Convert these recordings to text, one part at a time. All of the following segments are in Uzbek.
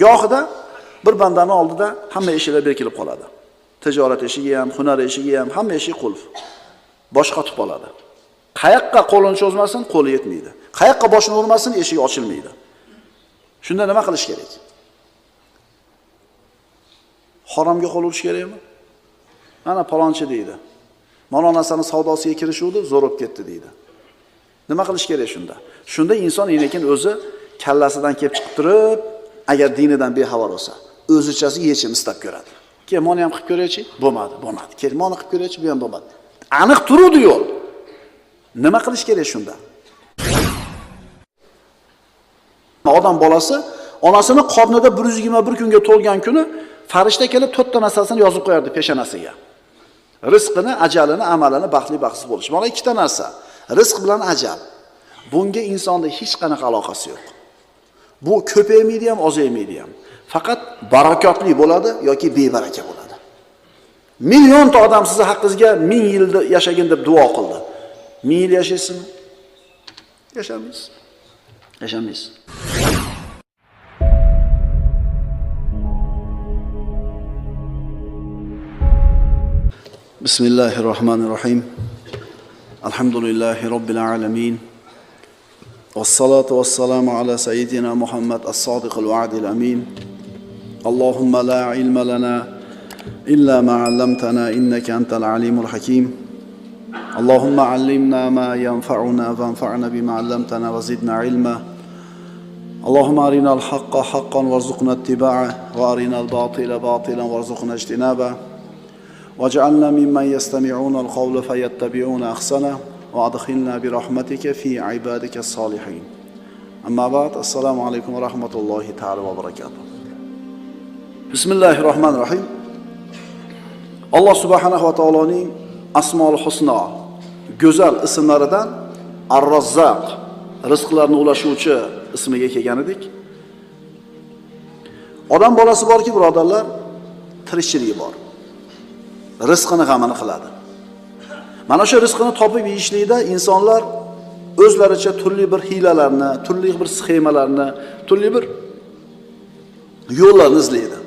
Gohida bir bandani oldida hamma eshiklar berkilib qoladi. Tijorat eshigi ham, hunar eshigi ham, hamma eshik qulf. Bosh qotib qoladi. Qayoqqa qo'lini cho'zmasin, qo'li yetmaydi. Qayoqqa boshini urmasin, eshik ochilmaydi. Shunda nima qilish kerak? Haromga qo'l urish kerakmi? Mana palonchi deydi. Mana onasini savdosiga kirishuvdi, zo'r bo'lib ketdi deydi. Nima qilish kerak shunda? Shunda inson lekin o'zi kallasidan kelib chiqib turib, agar dinidan bexabar bo'lsa, o'zichasi yechim istab ko'radi. Kel, meni ham qilib ko'raychi? Bo'lmadi. Kel, meni qilib ko'raychi? Bu ham bo'lmadi. Aniq turuvdi yo'l. Nima qilish kerak shunda? Odam bolasi onasini qornida 121 kunga to'lgan kuni farishta kelib 4 ta narsasini yozib qo'yardi peshonasiga. Rizqini, ajalini, amalini, baxtli baxtsiz bo'lish. Mana 2 ta narsa. Rizq bilan ajal. Bunga insonda hech qanaqa aloqasi yo'q. Bu ko'paymaydi ham, ozaymaydi ham. Faqat barakotli bo'ladi yoki bebaraka bo'ladi. Millionta odam sizni haqqingizga 1000 yil yashagin deb duo qildi. 1000 yil yashaysizmi? Yashamaysiz. Yashamaysiz. Bismillahirrahmanirrahim. Alhamdulillahi Rabbil alamin. Wassalatu wassalamu ala sayyidina Muhammad as-sadiqil wa'dil amin. Allahumma la ilma lana illa ma 'allamtana innaka antal alimul hakim. Allahumma 'allimna ma yanfa'una wanfa'na bima 'allamtana wa zidna ilma. Allahumma arina al-haqqa haqqan warzuqna ittiba'ah wa arina al-batila batilan warzuqna ijtinabah. واجعلنا ممن يستمعون القول فيتبعون أحسنه وأدخلنا برحمتك في عبادك الصالحين. أما بعد السلام عليكم ورحمة الله تعالى وبركاته. بسم الله الرحمن الرحيم. الله سبحانه وتعالى أسماء الحسنى güzel isimlaridan Ar-Razzaq rizqlarni ulashuvchi ismiga kelgan edik. Odam bolasi borki, birodarlar, tirikchiligi bor. Rizqini g'amini qiladi. Mana shu rizqini topib yeyishlikda insonlar o'zlaricha turli bir hiylalarni, turli bir sxemalarni, turli bir yo'llarni izlaydi.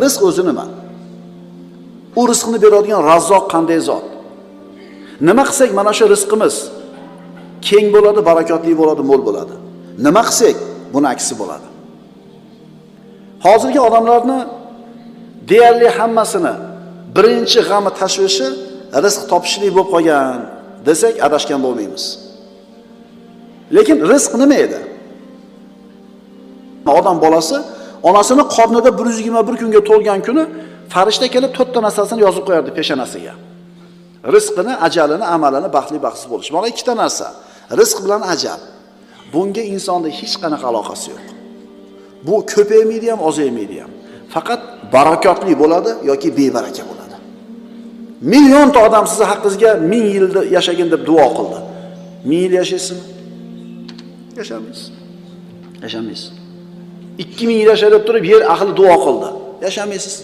Rizq o'zi nima? U rizqni beradigan Razzoq qanday zot? Nima qilsak mana shu rizqimiz keng bo'ladi, barakotli bo'ladi, mo'l bo'ladi. Nima qilsak buni aksi bo'ladi. Hozirgi odamlarni deyarli hammasini birinchi g'ami tashvishi rizq topishlik bo'lib qolgan desak adashgan bo'lmaymiz. Lekin rizq nima edi? Odam bolasi onasini qornida 121 kunga to'lgan kuni farishta kelib 4 ta narsasini yozib qo'yardi peshonasiga. Rizqini, ajalini, amalini, baxtli baxtsiz bo'lish. Mana 2 ta narsa. Rizq bilan ajal. Bunga insonda hech qanaqa aloqasi yo'q. Bu ko'paymaydi ham, ozaymaydi ham. Faqat barakotli bo'ladi yoki bebaraka bo'ladi. Millionta odam sizni haqqingizga 1000 yil yashagin deb duo qildi. 1000 yil yashaysizmi? Yashamaysiz. Yashamaysiz. 2000 yil yashab turib yer ahli duo qildi. Yashamaysiz.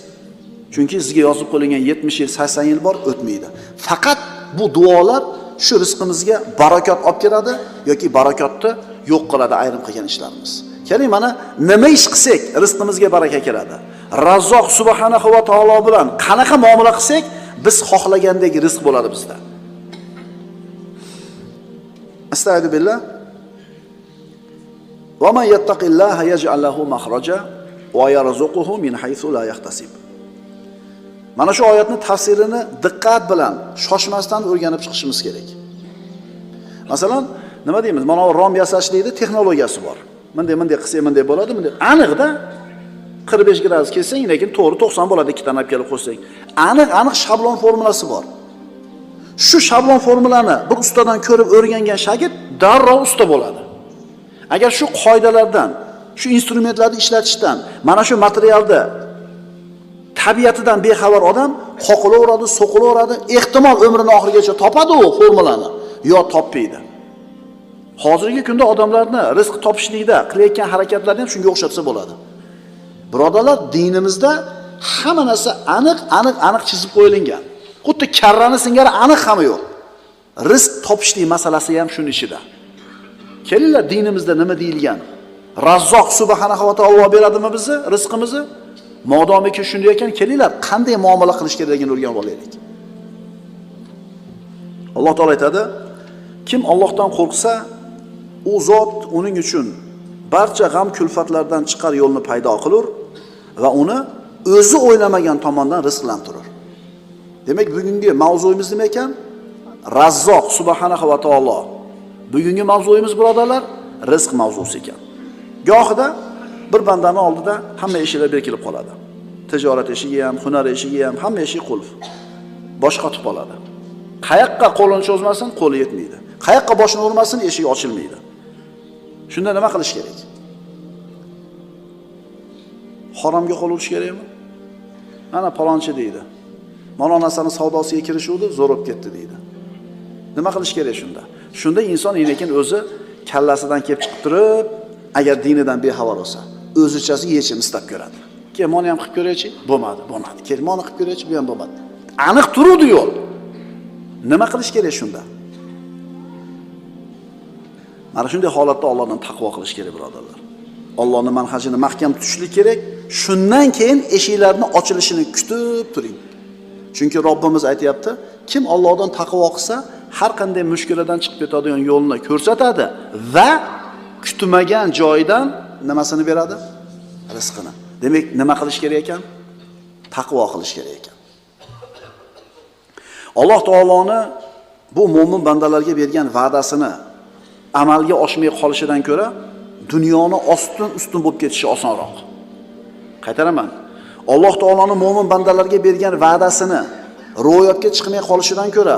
Chunki sizga yozib qo'yilgan 70 yil, 80 yil bor, o'tmaydi. Faqat bu duolar shu rizqimizga barakot olib keladi yoki barakotni yo'q qiladi ayrim qilgan ishlarimiz. Keling, mana nima ish qilsak rizqimizga baraka keladi. Razzoq subhanahu va taolo bilan qanaqa muomala qilsak biz xohlagandek rizq bo'ladi bizda. Astagfiru billah. Va man yattaqillaha yaj'al lahu makhraja va yarzuquhu min haythu la yahtasib. Mana shu oyatning tafsirini diqqat bilan, shoshmasdan o'rganib chiqishimiz kerak. Masalan, nima deymiz? Mana rom yasashlikda texnologiyasi bor. Bunday qilsa bunday bo'ladi, bunday aniqda 45 gradus kelsang, lekin to'g'ri 90 bo'ladi, ikkita tanab kelib qo'ysang. Aniq shablon formulasi bor. Shu shablon formulani bir ustadan ko'rib o'rgangan shagird darrov usta bo'ladi. Agar shu qoidalardan, shu instrumentlarni ishlatishdan, mana shu materialda tabiatidan bexabar odam qoqilaveradi, so'qilaveradi, ehtimol umrining oxirigacha topadi u formulani, yo topmaydi. Hozirgi kunda odamlarni rizq topishlikda qilayotgan harakatlarni ham shunga o'xshatsa bo'ladi. Birodarlar, dinimizda hamma narsa aniq chizib qo'yilgan. Xuddi karrani singari aniq hamma yo'q. Rizq topishlik masalasi ham shuning ichida. Kelinglar, dinimizda nima deyilgan? Razzoq subhanahu va taolo beradimi bizni rizqimizni? Modomiki shunday ekan, kelinglar, qanday muomala qilish kerakligini o'rganib olaylik. Alloh taolo aytadi, kim Allohdan qo'rqsa, u zot uning uchun barcha g'am kulfatlardan chiqar yo'lni paydo qilur va uni o'zi o'ylamagan tomondan rizqlantirur. Demak, bugungi mavzuyimiz nima ekan? Razzoq subhanahu va taolo. Bugungi mavzuyimiz birodarlar, rizq mavzusi ekan. Gohida bir bandani oldida hamma eshiklar berkilib qoladi. Tijorat eshigi ham, hunar eshigi ham, hamma eshik qulf. Bosh qotib qoladi. Qayoqqa qo'lini cho'zmasin, qo'li yetmaydi. Qayoqqa boshini urmasin, eshik ochilmaydi. Shunda nima qilish kerak? Haromga qo'l urish kerakmi? Mana palonchi deydi. Mana onasini savdosiga kirishuvdi, zo'r bo'lib ketdi deydi. Nima qilish kerak shunda? Shunda inson lekin o'zi kallasidan kelib chiqib turib, agar dinidan bexabar bo'lsa, o'zichasi yechim istab ko'radi. Kel, meni ham qilib ko'raychi? Bo'lmadi. Kel, meni qilib ko'raychi? Bu ham bo'lmadi. Aniq turuvdi yo'l. Nima qilish kerak shunda? Mana shunday holatda Allohdan taqvo qilish kerak, birodarlar. Allohning manhajini mahkam tutishlik kerak. Shundan keyin eshiklarning ochilishini kutib turing. Chunki Robbimiz aytayapti, kim Allohdan taqvo qilsa, har qanday mushkuladan chiqib ketadigan yo'lni ko'rsatadi va kutmagan joydan nimasini beradi? Rizqini. Demak, nima qilish kerak ekan? Taqvo qilish kerak ekan. Alloh taoloni bu mo'min bandalarga bergan va'dasini amalga oshmay qolishidan ko'ra dunyoni ostin-ustun bo'lib ketishi osonroq. Qaytaraman. Alloh taoloning mo'min bandalarga bergan va'dasini ro'yobga chiqmay qolishidan ko'ra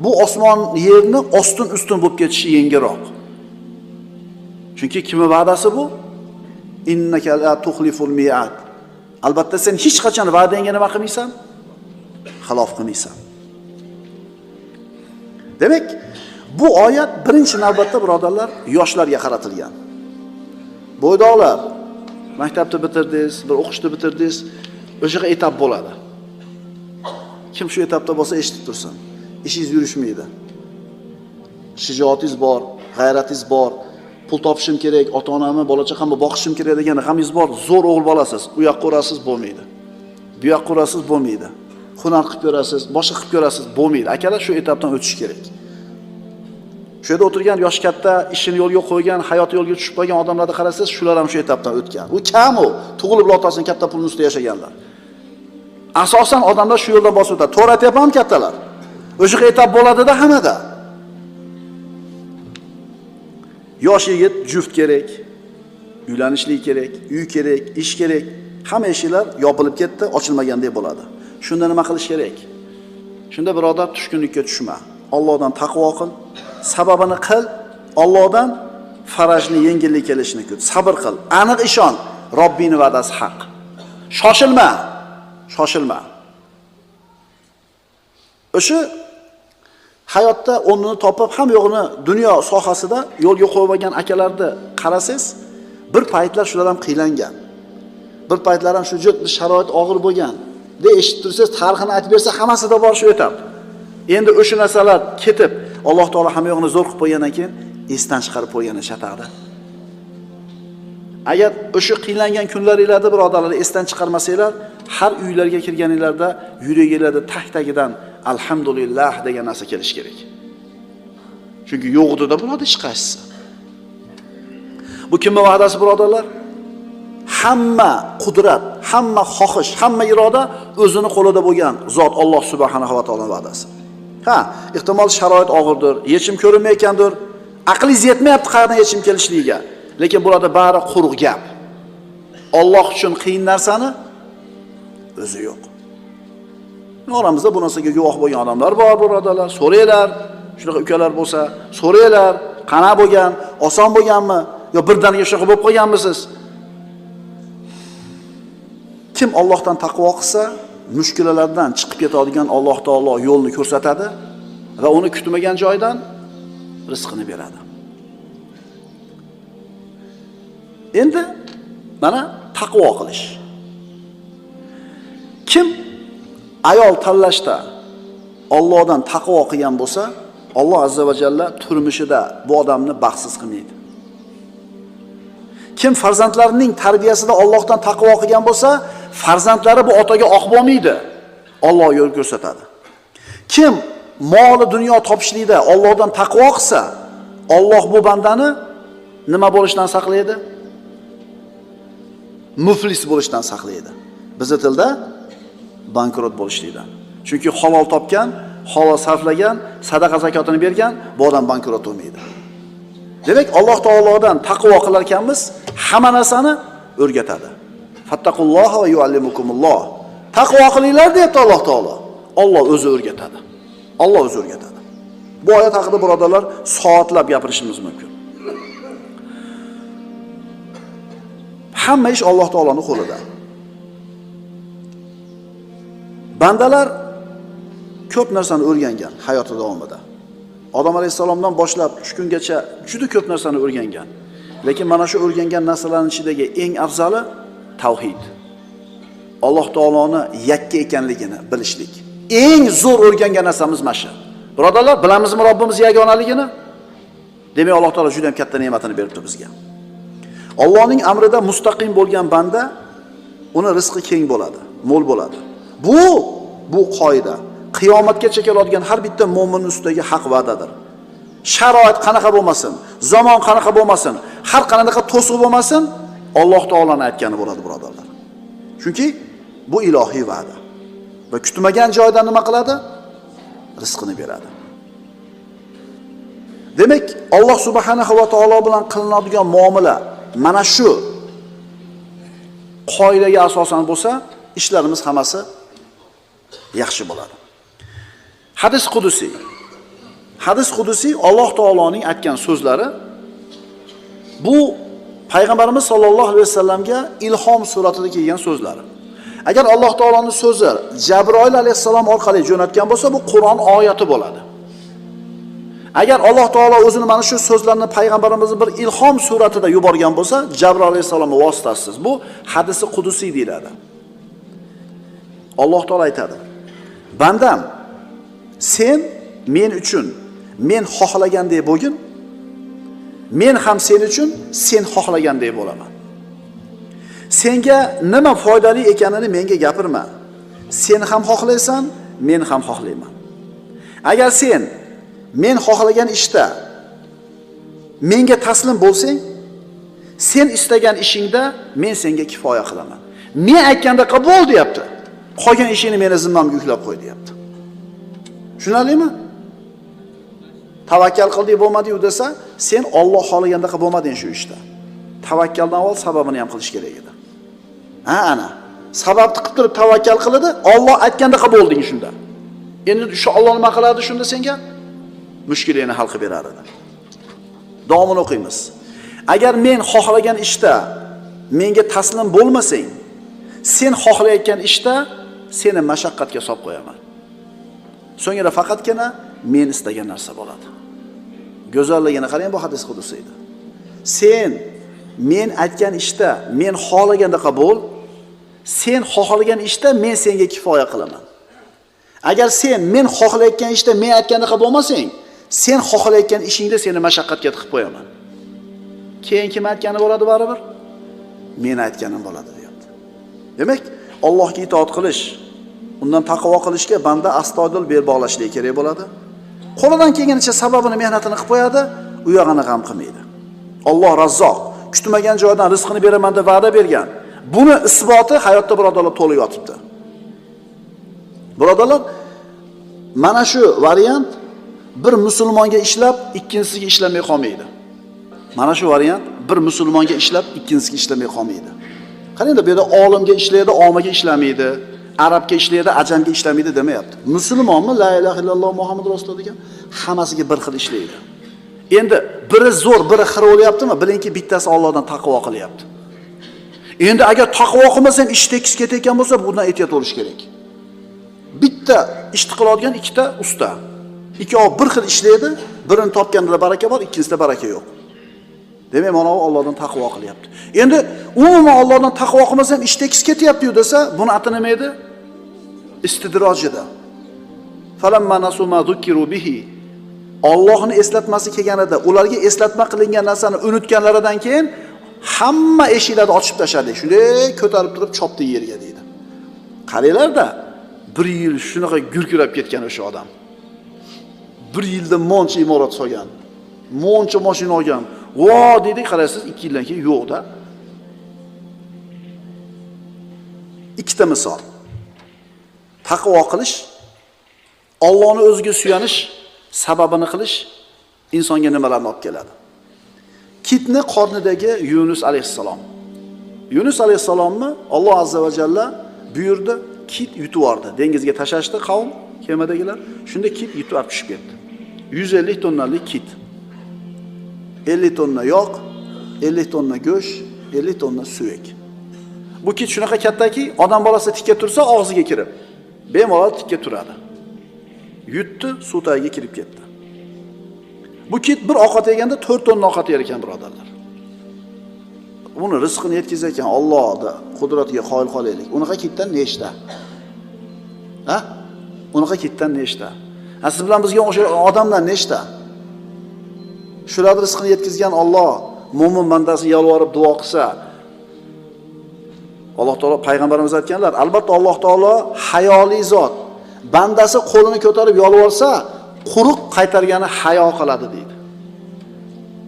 bu osmon yerni ostin-ustun bo'lib ketishi yengilroq. Chunki kimning va'dasi bu? Innaka la tuxliful mi'ad. Albatta sen hech qachon va'dangga nima qilmaysan? Xilof qilmaysan. Demak, bu oyat birinchi navbatda birodarlar yoshlarga qaratilgan. Bo'ydoqlar, maktabni bitirdingiz, bir o'qishni bitirdingiz, o'shaga etap bo'ladi. Kim shu etapda bo'lsa eshitib tursin. Ishingiz yurishmaydi. Shijoatingiz bor, g'ayratingiz bor, pul topishim kerak, ota-onamni, bola-chaqamni boqishim kerak degan g'amingiz bor, zo'r o'g'il bolasiz, u yoqqa urasiz, bo'lmaydi. Bu yoqqa urasiz, bo'lmaydi. Hunar qilib ko'rasiz, boshqa qilib ko'rasiz, bo'lmaydi. Akalar shu etapdan o'tish kerak. Shu yerda o'tirgan yosh katta, ishini yo'lga qo'ygan, hayoti yo'lga tushib qolgan odamlarni qarasangiz, shular ham shu etapdan o'tgan. U kam u, tug'ilib otasining katta pulini ustida yashaganlar. Asosan odamlar shu yo'ldan bosib o'tadi. To'g'ri aytyapman kattalar. O'sha etap bo'ladida hammada. Yosh yigit juft kerak, uylanishlik kerak, uy kerak, ish kerak. Hamma eshiklar yopilib ketdi, ochilmagandek bo'ladi. Shunda nima qilish kerak? Shunda birodar tushkunlikka tushma. Allohdan taqvo qil, sababini qil, Allohdan farajni yengillik kelishini kut. Sabr qil, aniq ishon, Robbing va'dasi haq. Shoshilma. Shoshilma. O'sha hayotda o'rnini topib, ham yo'g'ini dunyo sohasida yo'lga qo'yib olgan akalarni qarasangiz, bir paytlar shular ham qiylangan. Bir paytlar ham shu sharoit og'ir bo'lgan. Eshitib tursangiz, tarixini aytib bersa, hammasida bor shu etap. Endi o'sha narsalar ketib, Alloh taolo hamma yo'g'ini zo'r qilib qo'ygandan keyin esdan chiqarib qo'ygani shataqda. Agar o'sha qiylangan kunlaringizda birodarlar esdan chiqarmasanglar, har uylarga kirganinglarda yuragingizda tag-tagidan alhamdulillah degan narsa kelish kerak. Chunki yo'g'ida bo'ladi hech qaysi. Bu kimning va'dasi birodarlar? Hamma qudrat, hamma xohish, hamma iroda o'zini qo'lida bo'lgan zot Alloh subhanahu va taoloning va'dasi. Ha, ehtimol sharoit og'irdir, yechim ko'rinmayotgandir, aqlingiz yetmayapti qayerdan yechim kelishligiga. Lekin bularda bari quruq gap. Alloh uchun qiyin narsani o'zi yo'q. Oramizda bu narsaga guvoh bo'lgan odamlar bor, birodarlar. So'raylar, shunaqa ukalar bo'lsa, so'raylar, qana bo'lgan, oson bo'lganmi yo birdaniga shunaqa bo'lib qolganmisiz? Kim Allohdan taqvo qilsa, mushkulalardan chiqib ketadigan Alloh taolo yo'lni ko'rsatadi va uni kutmagan joydan rizqini beradi. Endi mana taqvo qilish. Kim ayol tanlashda Allohdan taqvo qilgan bo'lsa, Alloh azza va jalla turmushida bu odamni baxtsiz qilmaydi. Kim farzandlarining tarbiyasida Allohdan taqvo qilgan bo'lsa, farzandlari bu otaga oq bo'lmaydi. Alloh yo'l ko'rsatadi. Kim moli dunyo topishlikda Allohdan taqvo qilsa, Alloh bu bandani nima bo'lishdan saqlaydi? Muflis bo'lishdan saqlaydi. Bizning tilda bankrot bo'lishlikdan. Chunki halol topgan, halol sarflagan, sadaqa zakotini bergan, bu odam bankrot bo'lmaydi. Demak, Alloh taolodan taqvo qilar ekanmiz, hamma narsani o'rgatadi. Fattaqulloha va yuallimukumulloh. Taqvo qilinglar deyapti Alloh taolo. Alloh o'zi o'rgatadi. Alloh o'zi o'rgatadi. Bu oyat haqida birodarlar soatlab gapirishimiz mumkin. Hamma ish Alloh taoloning qo'lida. Bandalar ko'p narsani o'rgangan hayoti davomida. Odam alayhisalomdan boshlab shu kungacha juda ko'p narsani o'rgangan. Lekin mana shu o'rgangan narsalarning ichidagi eng afzali tavhid. Alloh taoloni yakka ekanligini bilishlik. Eng zo'r o'rgangan narsamiz mana shu. Birodarlar, bilamizmi Robbimiz yagonaligini? Demak, Alloh taolo juda ham katta ne'matini beribdi bizga. Allohning amrida mustaqim bo'lgan banda, uni rizqi keng bo'ladi, mo'l bo'ladi. Bu qoida. Qiyomatgacha keladigan har bitta mo'min ustidagi haq va'dadir. Sharoit qanaqa bo'lmasin, zamon qanaqa bo'lmasin, har qanaqa to'siq bo'lmasin, Alloh taolaning aytgani bo'ladi, birodarlar. Chunki bu ilohiy va'da. Va kutmagan joydan nima qiladi? Rizqini beradi. Demak, Alloh subhanahu va taolo bilan qilinadigan muomala mana shu qoidaga asosan bo'lsa, ishlarimiz hammasi yaxshi bo'ladi. Hadis qudusiy Alloh taoloning aytgan so'zlari. Bu payg'ambarimiz sollallohu alayhi vasallamga ilhom suratida kelgan so'zlari. Agar Alloh taoloning so'zi Jabroil alayhisalom orqali jo'natgan bo'lsa, bu Qur'on oyati bo'ladi. Agar Alloh taolo o'zini mana shu so'zlarni payg'ambarimizni bir ilhom suratida yuborgan bo'lsa, Jabroil alayhisalomning vositasiz, bu hadisi qudusiy deyiladi. Alloh taolo aytadi: "Bandam, sen men uchun men xohlagandek bo'lgin, men ham sen uchun sen xohlagandek bo'laman. Senga nima foydali ekanini menga gapirma. Sen ham xohlaysan, men ham xohlayman. Agar sen men xohlagan ishda menga taslim bo'lsang, sen istagan ishingda men senga kifoya qilaman. Men aytganda qabul deyapti. Qolgan ishingni meni zimmamga yuklab qo'y deyapti. Tushunarlimi? Tavakkal qildik bo'lmadi-yu desa, sen Alloh xohlaganda bo'lmading shu ishda. Tavakkaldan avval sababini ham qilish kerak edi. Ana. Sababni qilib turib tavakkal qiladi, Alloh aytganda bo'lding shunda. Endi shu Alloh nima qiladi shunda senga? Mushkulingni hal qilib berar edi. Davomini o'qiymiz. Agar men xohlagan ishda menga taslim bo'lmasang, sen xohlayotgan ishda seni mashaqqatga solib qo'yaman. So'ngra faqatgina men istagan narsa bo'ladi. Go'zalligini qarang, bu hadis qudusiydi. Sen men aytgan ishda men xohlaganda qabul, sen xohlagan ishda men senga kifoya qilaman. Agar sen men xohlayotgan ishda men aytganda qabul bo'lmasang, sen xohlayotgan ishingda seni mashaqqatga tiqib qo'yaman. Keyin kim aytgani bo'ladi baribir? Men aytganim bo'ladi deyapti. Demak, Allohga itoat qilish, undan taqvo qilishga banda astoydil bel bog'lashligi kerak bo'ladi. Qo'lidan kelganicha sababini, mehnatini qilib qo'yadi, u yog'ini g'am qilmaydi. Alloh Razzoq, kutmagan joydan rizqini beraman deb va'da bergan. Buni isboti hayotda birodarlar to'liq yotibdi. Birodarlar, mana shu variant bir musulmonga ishlab, ikkinchisiga ishlamay qolmaydi. Mana shu variant bir musulmonga ishlab, ikkinchisiga ishlamay qolmaydi. Qarangda, bu yerda olimga ishlaydi, omaga ishlamaydi, arabga ishlaydi, ajamga ishlamaydi demayapti. Musulmonmi la ilaha illalloh Muhammad rasululloh degan hammasiga bir xil ishlaydi. Endi biri zo'r, biri xir bo'lyaptimi? Bilingki, bittasi Allohdan taqvo qilyapti. Endi agar taqvo qilmasang, ish tekis ketayotgan bo'lsa, bundan ehtiyot bo'lish kerak. Bitta ishni qiladigan ikkita usta. Ikkovi bir xil ishlaydi, birini topganida baraka bor, ikkinchisida baraka yo'q. Demak, mana u Allohdan taqvo qilyapti. Endi umuman Allohdan taqvo qilmasam ish tekis ketyapti-yu desa, buni ati nima edi? Istidrojida. Falamma nasu ma zukiru bihi. Allohni eslatmasi kelganida, ularga eslatma qilingan narsani unutganlaridan keyin Hamma eshiklarni ochib tashladik. Shunday ko'tarib turib chopdi yerga deydi. Qaranglar-da, 1 yil shunaqa gurkirab ketgan o'sha odam. 1 yilda moncha imorat solgan. Moncha mashina olgan. Vo dedik, qaraysiz 2 yildan keyin yo'qda. Ikkita misol. Taqvo qilish, Allohni o'ziga suyanish sababini qilish insonga nimalarni olib keladi? Kitni qornidagi Yunus alayhissalom. Yunus alayhissalomni Alloh azza va jalla buyurdi, kit yutib yubordi. Dengizga tashashdi qavm, kemadagilar. Shunda kit yutib olib tushib ketdi. 150 tonnalik kit. 50 tonna yog', 50 tonna go'sht, 50 tonna suyak. Bu kit shunaqa kattaki, odam bolasi tikka tursa og'ziga kirib, bemalol tikka turadi. Yutdi, suv tagiga kirib ketdi. Bu kit bir ovqat yeganda 4 tonna ovqat yer ekan, birodarlar. Uni rizqini yetkazar ekan Allohning qudratiga qoyil qolaylik. Unaqa kitdan nechta? Ha? Unaqa kitdan nechta? Siz bilan bizga o'sha odamlar nechta? Shularning rizqini yetkazgan Alloh mo'min bandasi yalvorib duo qilsa, Alloh taolo payg'ambarimiz aytganlar, albatta Alloh taolo hayoli zot. Bandasi qo'lini ko'tarib yalvorsa, quruq qaytargani hayo qiladi deydi.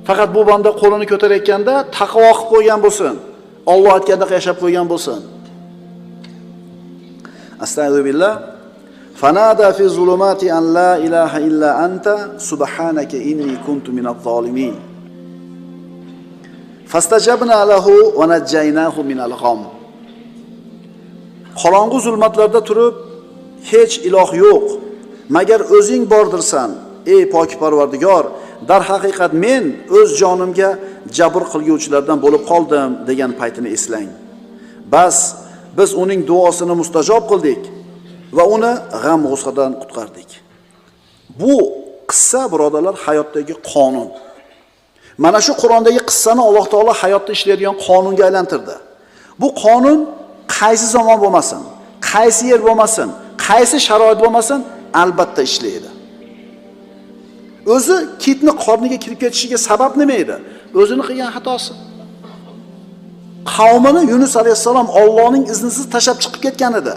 Faqat bu banda qo'lini ko'tarayotganda taqvo qilib qo'ygan bo'lsin. Alloh aytgandek yashab qo'ygan bo'lsin. Astagfirullah. Fanada fi zulumati an la ilaha illa anta subhanaka inni kuntu minadh zolimin. Fastajabna lahu wa najjaynahu minal gham. Qorong'u zulmatlarda turib, hech iloh yo'q, magar o'zing bordirsan, ey pok Parvardigor, dar haqiqat men o'z jonimga jabr qilguvchilardan bo'lib qoldim degan paytini eslang. Bas, biz uning duosini mustajob qildik va uni g'am-g'ussadan qutqardik. Bu qissa, birodarlar, hayotdagi qonun. Mana shu Qur'ondagi qissani Alloh taolo hayotda ishlaydigan qonunga aylantirdi. Bu qonun qaysi zamon bo'lmasin, qaysi yer bo'lmasin, qaysi sharoit bo'lmasin, albatta ishlaydi. O'zi kitni qorniga kirib ketishiga sabab nima edi? O'zini qilgan xatosi. Qavmini Yunus alayhissalom Allohning iznisiz tashab chiqib ketgan edi.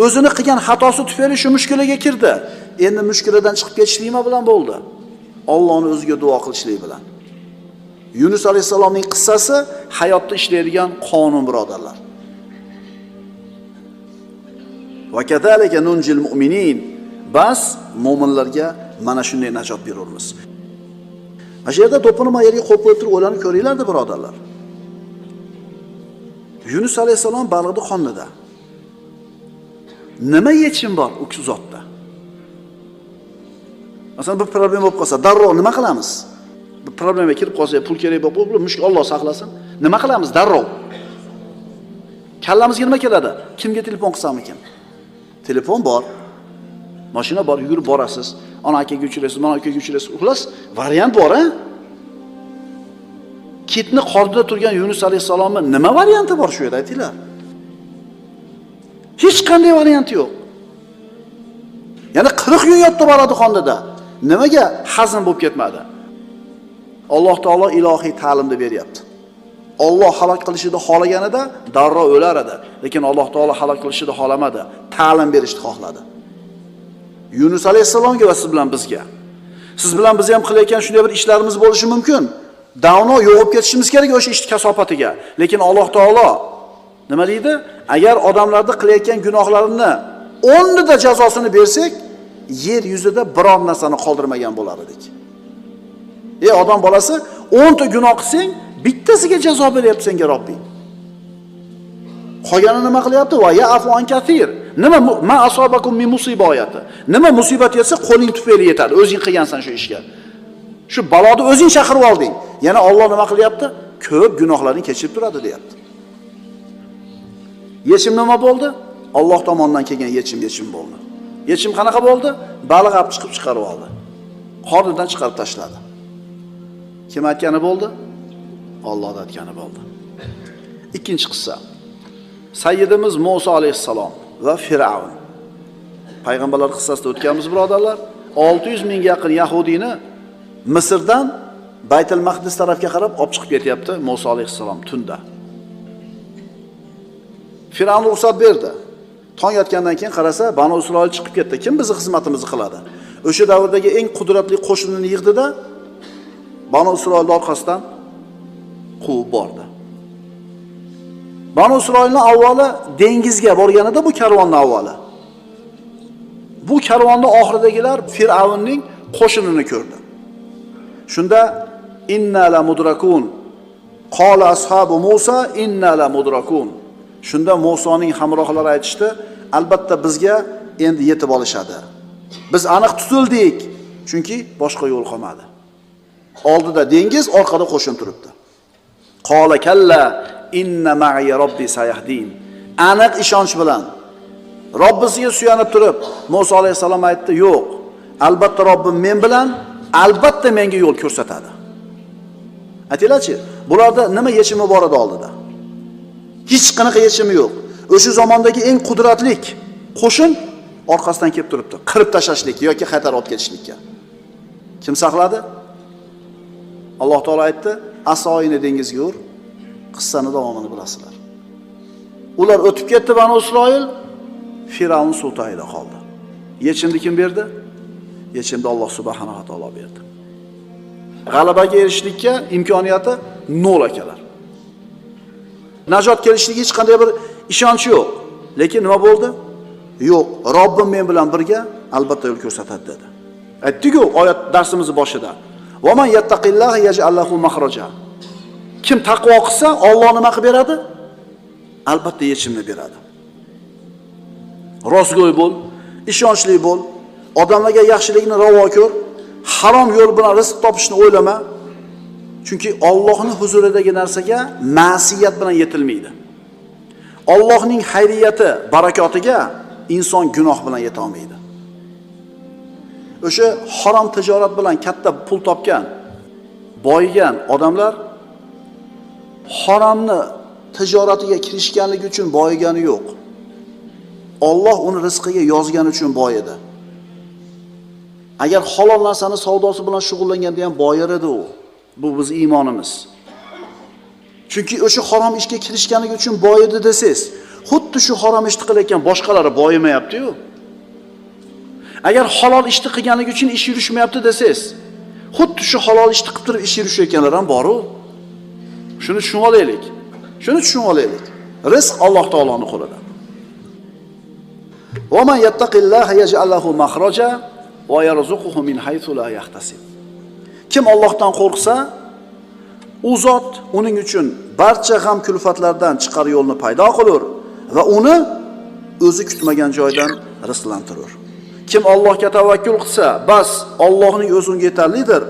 O'zini qilgan xatosi tufayli shu mushkulaga kirdi. Endi mushkuladan chiqib ketishlik nima bilan bo'ldi? Allohning o'ziga duo qilishlik bilan. Yunus alayhissalomning qissasi hayotda ishlaydigan qonun, birodarlar. Va kadalika nunjil mu'minin. Bas mo'minlarga mana shunday najot beramiz. Mana shu yerda to'pini yerga qo'yib o'tirib o'ylanib ko'ringlar-da, birodarlar. Yunus alayhissalom balig'ni qonida. Nima yechim bor u zotda? Masalan, bir problem bo'lib qolsa, darrov nima qilamiz? Bir problemaga kirib qolsa, pul kerak bo'lib, mushkul Alloh saqlasin. Nima qilamiz darrov? Kallamizga nima keladi? Kimga telefon qilsamikin? Telefon bor. Mashina bor, yugurib borasiz. Ona akaga uchraysiz, mana akaga uchraysiz. Xullas, variant bor, ha? Kitni qornida turgan Yunus alayhissalomning nima varianti bor shu yerda, aytinglar. Hech qanday varianti yo'q. Ya'ni 40 kun yotdi boradi qonida. Nimaga hazm bo'lib ketmadi? Alloh taolo ilohiy ta'limni beryapti. Alloh halok qilishini xohlaganida darrov o'lar edi, lekin Alloh taolo halok qilishini xohlamadi, ta'lim berishni xohladi. Yunus alayhissalomga va siz bilan bizga. Siz bilan biz ham qilayotgan shunday bir ishlarimiz bo'lishi mumkin. Davno yo'qib ketishimiz kerak o'sha ish kasofatiga. Lekin Alloh taolo nima deydi? Agar odamlarning qilayotgan gunohlarini 10 da jazosini bersak, yer yuzida biror narsani qoldirmagan bo'lar edik. Odam bolasi 10 ta gunoh qilsang, bittasiga jazo beryapti senga Robbing. Qolgani nima qilyapti? Va ya afon kathir. Nima ma asobakum min musiboyati. Nima musibat yetsa qo'ling tufayli yetadi. O'zing qilgansan shu ishga. Shu baloni o'zing chaqirib olding. Yana Alloh nima qilyapti? Ko'p gunohlarni kechirib turadi, deyapti. Yechim nima bo'ldi? Alloh tomonidan kelgan yechim bo'ldi. Yechim qanaqa bo'ldi? Baliq olib chiqib chiqarib oldi. Qornidan chiqarib tashladi. Kim aytgani bo'ldi? Alloh aytgani bo'ldi. Ikkinchi qissa. Sayyidimiz Musa alayhissalom va Firavun. Payg'ambarlar qissasida o'tganmiz, birodarlar. 600 mingga yaqin yahudiyni Misrdan Baytul Maqdis tarafga qarab olib chiqib ketyapti Musa alayhissalom tunda. Firavn ruxsat berdi. Tong yotgandan keyin qarasa, Banu Isroil chiqib ketdi. Kim bizni xizmatimizni qiladi? O'sha davrdagi eng qudratli qo'shinini yig'di-da, Banu Isroilning orqasidan quvib bordi. Banu Isroilning avvali dengizga borganida bu karvonning avvali. Bu karvonning oxiridagilar Firavnning qo'shinini ko'rdi. Shunda inna la mudrakun qala ashabu Musa inna la mudrakun. Shunda Musoning hamrohlari aytishdi, albatta bizga endi yetib olishadi. Biz aniq tutildik, chunki boshqa yo'l qolmadi. Oldida dengiz, orqada qo'shin turibdi. Qala kalla inna ma'i robbi sayahdin. Aniq ishonch bilan Robbisiga suyanib turib, Musa alayhisalom aytdi, yo'q, albatta Robbim men bilan, albatta menga yo'l ko'rsatadi. Aytinglarchi, bularda nima yechimi bor edi oldida? Hech qanaqa yechimi yo'q. O'sha zamondagi eng qudratlik qo'shin orqasidan kelib turibdi, qirib tashlashlik yoki qaytarib olib ketishlikka. Kim saqladi? Alloh taolo aytdi, asoyini dengizga ur, qissani davomini bilasizlar. Ular o'tib ketdi Banu Isroil, Firavn suv tagida qoldi. Yechimni kim berdi? Yechimni Alloh subhanahu va taolo berdi. G'alabaga erishishlikka imkoniyati nol akalar. Najot kelishlik hech qanday bir ishonch yo'q. Lekin nima bo'ldi? Yo'q, Robbim men bilan birga, albatta yo'l ko'rsatadi dedi. Aytdik-ku oyat darsimizning boshida. Va man yattaqillaha yaj'al lahu makhraja. Kim taqvo qilsa, Alloh nima qilib beradi? Albatta yechimni beradi. Rostgo'y bo'l, ishonchli bo'l, odamlarga yaxshilikni ravo ko'r, harom yo'l bilan rizq topishni o'ylama. Chunki Allohning huzuridagi narsaga ma'siyat bilan yetilmaydi. Allohning xayriyati, barakotiga inson gunoh bilan yeta olmaydi. O'sha harom tijorat bilan katta pul topgan, boyigan odamlar haromni tijoratiga kirishganligi uchun boyigani yo'q. Alloh uni rizqiga yozgani uchun boyidi. Agar halol narsani savdosi bilan shug'ullanganda ham boyar edi u. Bu biz iymonimiz. Chunki o'sha harom ishga kirishganligi uchun boyidi desiz, xuddi shu harom ishni qilayotgan boshqalari boyimayapti-yu. Agar halol ishni qilganligi uchun ish yurishmayapti desiz, xuddi shu halol ishni qilib turib ish yurishayotganlar ham bor-u. Shuni tushunib olaylik. Rizq Alloh taoloning qo'lida. Va man yattaqillaha yaj'al lahu makhraja va yarzuquhu min haythu la yahtasib. Kim Allohdan qo'rqsa, u zot uning uchun barcha g'am kulfatlardan chiqar yo'lni paydo qilur va uni o'zi kutmagan joydan rizqlantirur. Kim Allohga tavakkul qilsa, bas Allohning o'zi unga yetarlidir.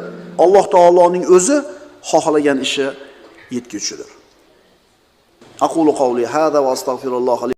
Alloh taoloning o'zi xohlagan ishi yetguchidir. Aqulu qawli hada va astagfirulloh